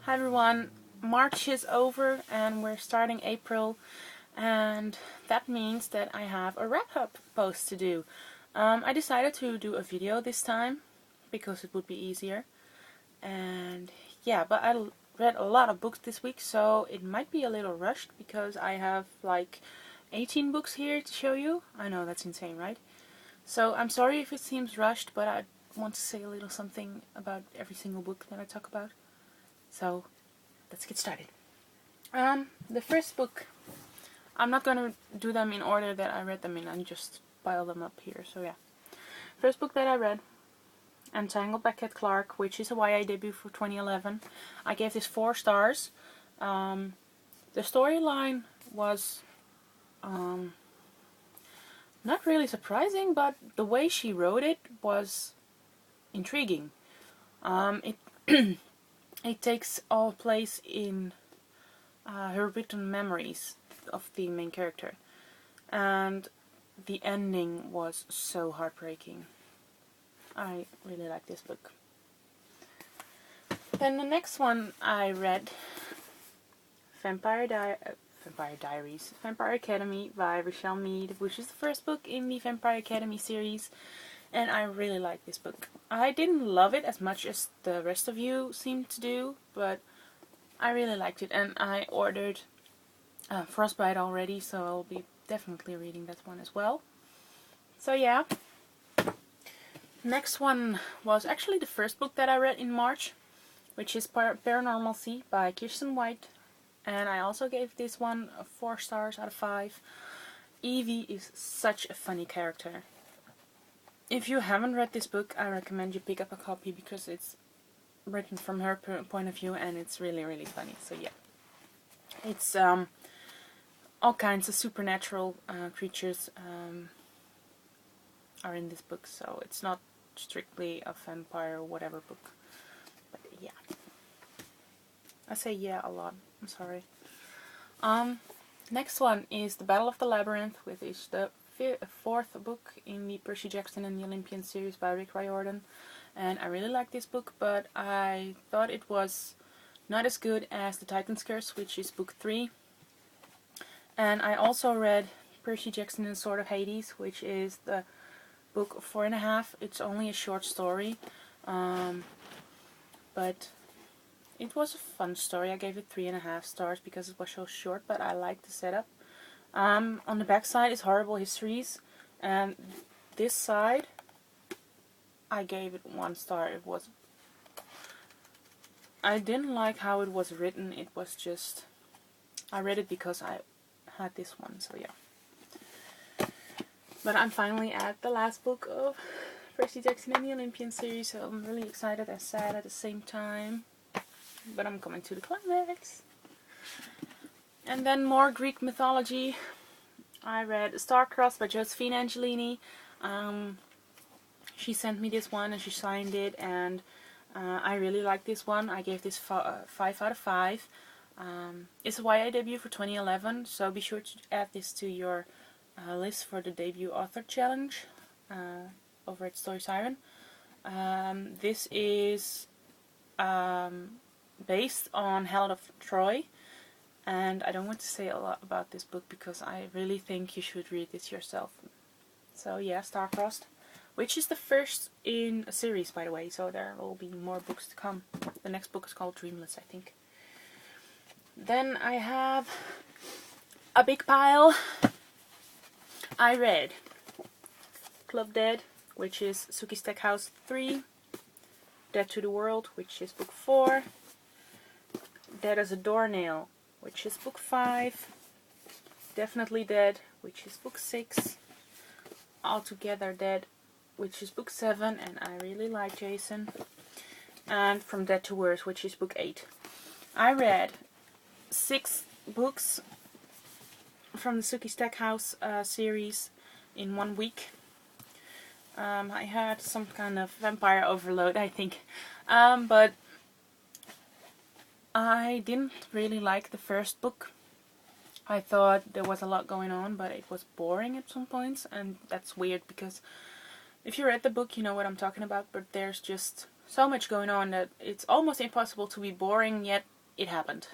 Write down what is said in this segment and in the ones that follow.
Hi everyone, March is over and we're starting April, and that means that I have a wrap-up post to do. I decided to do a video this time because it would be easier, and yeah, but I read a lot of books this week, so it might be a little rushed because I have like 18 books here to show you. I know, that's insane, right? So I'm sorry if it seems rushed, but I want to say a little something about every single book that I talk about. So let's get started. The first book, I'm not gonna do them in order that I read them in, and just pile them up here, so yeah. First book that I read, Entangled by Clarke, which is a YA debut for 2011. I gave this 4 stars. The storyline was not really surprising, but the way she wrote it was intriguing. It it takes all place in her written memories of the main character, and the ending was so heartbreaking. I really like this book. Then the next one I read, Vampire Diaries, Vampire Academy by Richelle Mead, which is the first book in the Vampire Academy series, and I really like this book. I didn't love it as much as the rest of you seemed to do, but I really liked it, and I ordered Frostbite already, so I'll be definitely reading that one as well. So yeah. Next one was actually the first book that I read in March, which is Paranormalcy by Kiersten White, and I also gave this one 4 stars out of 5. Evie is such a funny character. If you haven't read this book, I recommend you pick up a copy because it's written from her point of view and it's really, really funny. So yeah, it's all kinds of supernatural creatures are in this book, so it's not strictly a vampire or whatever book. But yeah, I say yeah a lot. I'm sorry. Next one is The Battle of the Labyrinth, which is the 4th book in the Percy Jackson and the Olympian series by Riordan. And I really like this book, but I thought it was not as good as The Titan's Curse, which is book 3. And I also read Percy Jackson and Sword of Hades, which is the book 4.5. It's only a short story, but it was a fun story. I gave it 3.5 stars because it was so short, but I liked the setup. On the back side is Horrible Histories, and this side I gave it 1 star. I didn't like how it was written. It was just, I read it because I had this one, so yeah. But I'm finally at the last book of Percy Jackson and the Olympian series, so I'm really excited and sad at the same time. But I'm coming to the climax. And then more Greek mythology. I read Starcrossed by Josephine Angelini. She sent me this one and she signed it, and I really like this one. I gave this 5 out of 5. It's a YA debut for 2011, so be sure to add this to your list for the debut author challenge over at Story Siren. This is based on Helen of Troy, and I don't want to say a lot about this book because I really think you should read this yourself. So yeah, Starcrossed, which is the first in a series, by the way, so there will be more books to come. The next book is called Dreamless, I think. Then I have a big pile. I read Club Dead, which is Sookie Stackhouse 3, Dead to the World, which is book 4, Dead as a Doornail, which is book 5, Definitely Dead, which is book 6, Altogether Dead, which is book 7, and I really like Jason, and From Dead to Worse, which is book 8. I read 6 books from the Sookie Stackhouse series in 1 week. I had some kind of vampire overload, I think, but I didn't really like the first book. I thought there was a lot going on, but it was boring at some points, and that's weird because if you read the book you know what I'm talking about, but there's just so much going on that it's almost impossible to be boring, yet it happened.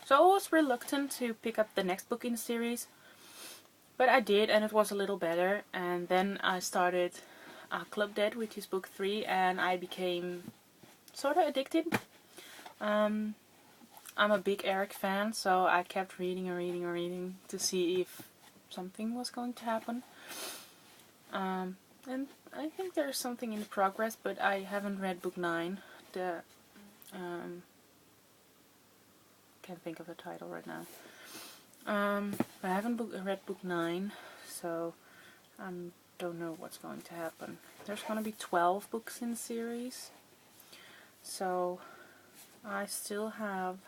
So I was reluctant to pick up the next book in the series, but I did, and it was a little better. And then I started Club Dead, which is book 3, and I became sort of addicted. I'm a big Eric fan, so I kept reading and reading and reading to see if something was going to happen. And I think there's something in progress, but I haven't read book 9. Can't think of the title right now. But I haven't read book 9, so I don't know what's going to happen. There's going to be 12 books in the series, so I still have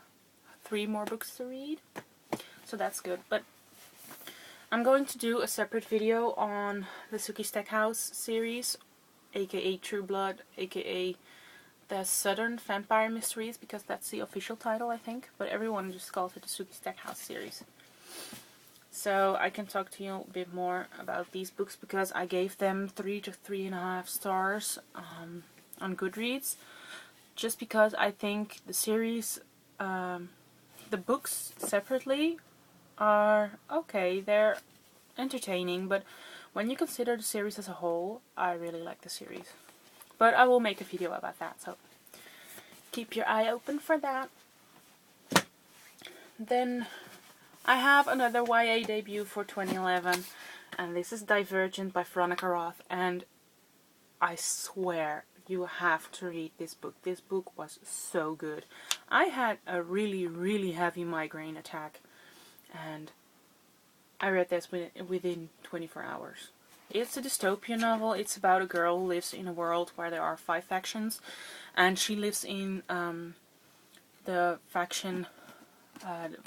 3 more books to read, so that's good. But I'm going to do a separate video on the Sookie Stackhouse series, aka True Blood, aka the Southern Vampire Mysteries, because that's the official title, I think, but everyone just calls it the Sookie Stackhouse series. So I can talk to you a bit more about these books, because I gave them 3 to 3.5 stars on Goodreads, just because I think the series, the books separately are okay, they're entertaining, but when you consider the series as a whole, I really like the series. But I will make a video about that, so keep your eye open for that. Then I have another YA debut for 2011, and this is Divergent by Veronica Roth, and I swear you have to read this book. This book was so good. I had a really heavy migraine attack, and I read this within 24 hours. It's a dystopian novel. It's about a girl who lives in a world where there are 5 factions, and she lives in the faction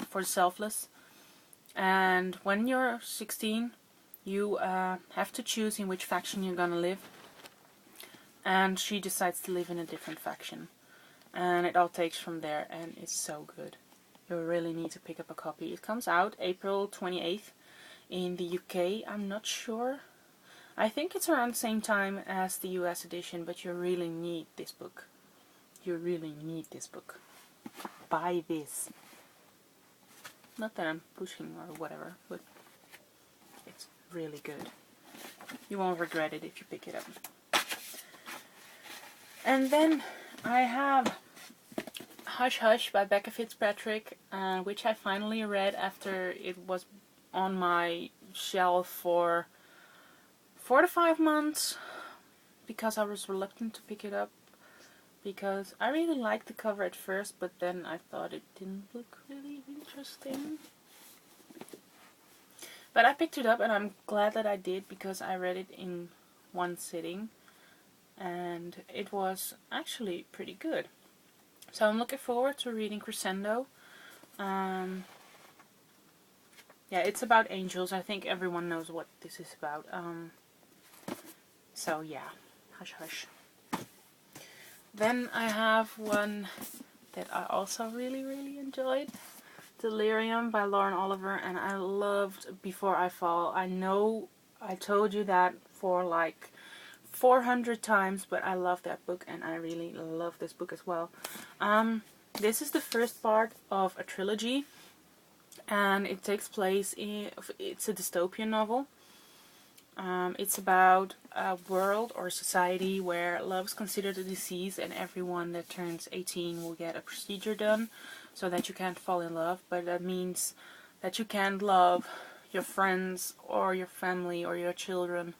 for the selfless. And when you're 16, you have to choose in which faction you're gonna live. And she decides to live in a different faction. And it all takes from there, and it's so good. You really need to pick up a copy. It comes out April 28th in the UK. I'm not sure. I think it's around the same time as the US edition, but you really need this book. You really need this book. Buy this. Not that I'm pushing or whatever, but it's really good. You won't regret it if you pick it up. And then I have Hush Hush by Becca Fitzpatrick, which I finally read after it was on my shelf for 4 to 5 months, because I was reluctant to pick it up, because I really liked the cover at first, but then I thought it didn't look really interesting. But I picked it up, and I'm glad that I did, because I read it in one sitting, and it was actually pretty good. So I'm looking forward to reading Crescendo. Yeah, it's about angels. I think everyone knows what this is about. So yeah, Hush Hush. Then I have one that I also really enjoyed, Delirium by Lauren Oliver, and I loved Before I Fall. I know I told you that for like 400 times, but I love that book, and I really love this book as well. This is the first part of a trilogy, and it takes place in, it's a dystopian novel. It's about a world or society where love is considered a disease, and everyone that turns 18 will get a procedure done so that you can't fall in love, but that means that you can't love your friends or your family or your children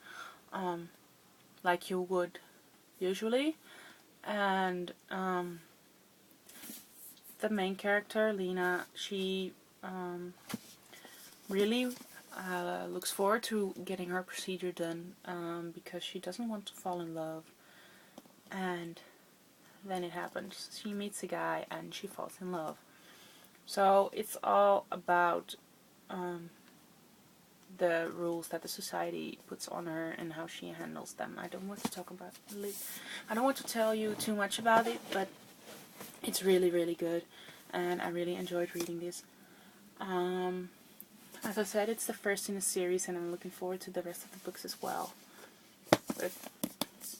like you would usually. And the main character, Lena, she really looks forward to getting her procedure done because she doesn't want to fall in love. And then it happens. She meets a guy and she falls in love. So it's all about the rules that the society puts on her and how she handles them. I don't want to talk about it. I don't want to tell you too much about it, but it's really good, and I really enjoyed reading this. As I said, it's the first in the series, and I'm looking forward to the rest of the books as well. But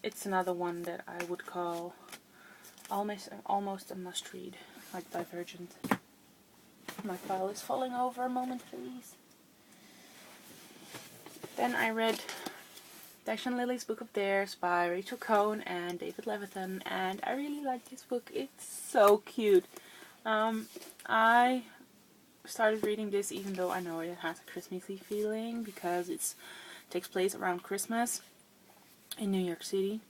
it's another one that I would call almost a must read, like Divergent. My file is falling over, a moment please. Then I read Dash and Lily's Book of Dares by Rachel Cohn and David Levithan, and I really like this book. It's so cute. I started reading this even though I know it has a Christmassy feeling because it takes place around Christmas in New York City.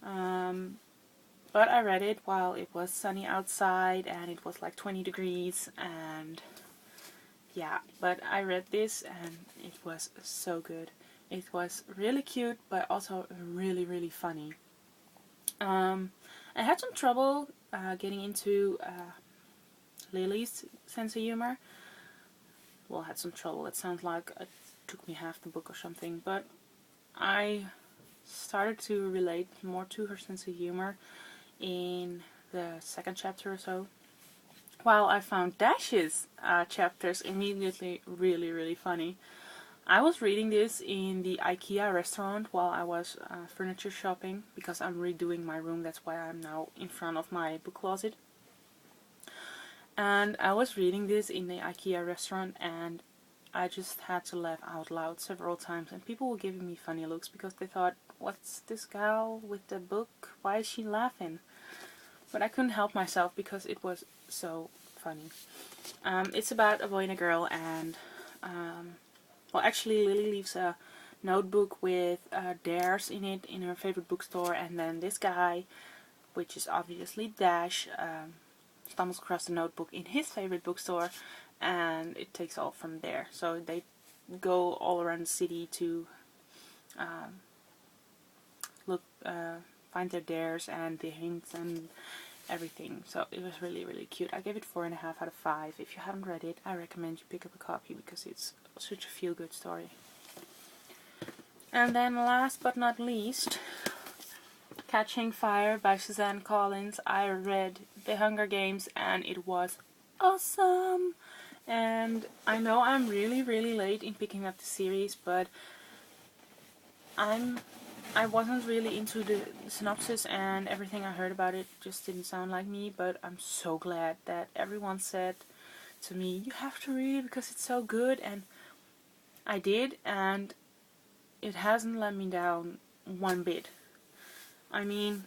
But I read it while it was sunny outside and it was like 20 degrees, and yeah, but I read this and it was so good. It was really cute but also really, really funny. I had some trouble getting into Lily's sense of humor. Well, had some trouble. It sounds like it took me half the book or something, but I started to relate more to her sense of humor in the second chapter or so, while I found Dash's chapters immediately really, really funny. I was reading this in the IKEA restaurant while I was furniture shopping, because I'm redoing my room. That's why I'm now in front of my book closet. And I was reading this in the IKEA restaurant and I just had to laugh out loud several times, and people were giving me funny looks because they thought, what's this gal with the book? Why is she laughing? But I couldn't help myself because it was so funny. It's about a boy and a girl, and well, actually Lily leaves a notebook with dares in it in her favorite bookstore, and then this guy, which is obviously Dash, stumbles across the notebook in his favorite bookstore, and it takes off from there. So they go all around the city to find their dares and the hints and everything. So it was really, really cute. I gave it 4.5 out of 5. If you haven't read it, I recommend you pick up a copy because it's such a feel-good story. And then last but not least, Catching Fire by Suzanne Collins. I read The Hunger Games and it was awesome. And I know I'm really, really late in picking up the series, but I wasn't really into the synopsis, and everything I heard about it just didn't sound like me, but I'm so glad that everyone said to me, you have to read it because it's so good, and I did, and it hasn't let me down one bit. I mean,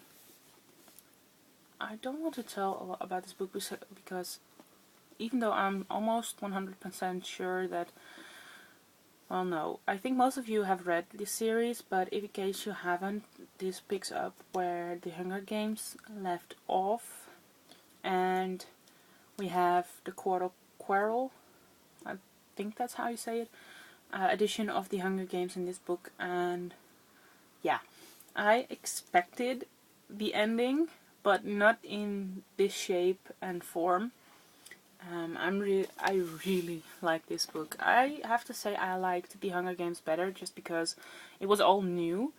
I don't want to tell a lot about this book because even though I'm almost 100% sure that, well, no, I think most of you have read this series, but in case you haven't, this picks up where the Hunger Games left off, and we have the Quarrel, I think that's how you say it, edition of the Hunger Games in this book, and yeah, I expected the ending, but not in this shape and form. I really like this book. I have to say I liked The Hunger Games better just because it was all new,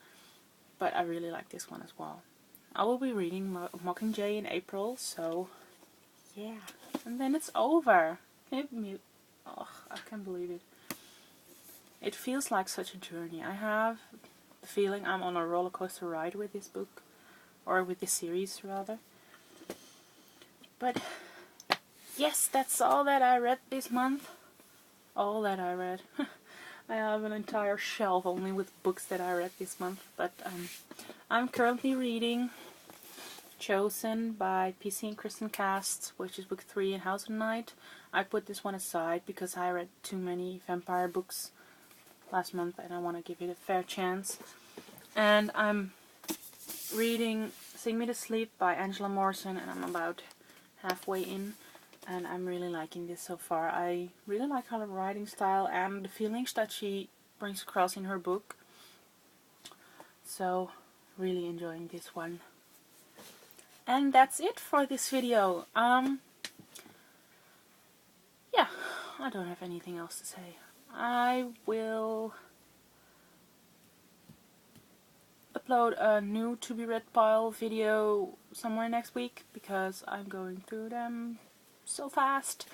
but I really like this one as well. I will be reading Mockingjay in April, so yeah. And then it's over. Oh, I can't believe it. It feels like such a journey. I have the feeling I'm on a roller coaster ride with this book, or with this series rather. But yes, that's all that I read this month. All that I read. I have an entire shelf only with books that I read this month. But I'm currently reading Chosen by PC and Kristen Cast, which is book 3 in House of Night. I put this one aside because I read too many vampire books last month and I want to give it a fair chance. And I'm reading Sing Me to Sleep by Angela Morrison, and I'm about halfway in. And I'm really liking this so far. I really like her writing style and the feelings that she brings across in her book. So, really enjoying this one. And that's it for this video. Yeah, I don't have anything else to say. I will upload a new to be read pile video somewhere next week because I'm going through them so fast.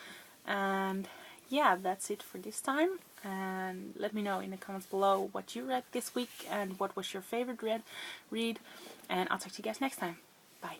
And yeah, that's it for this time, and let me know in the comments below what you read this week and what was your favorite read, and I'll talk to you guys next time. Bye.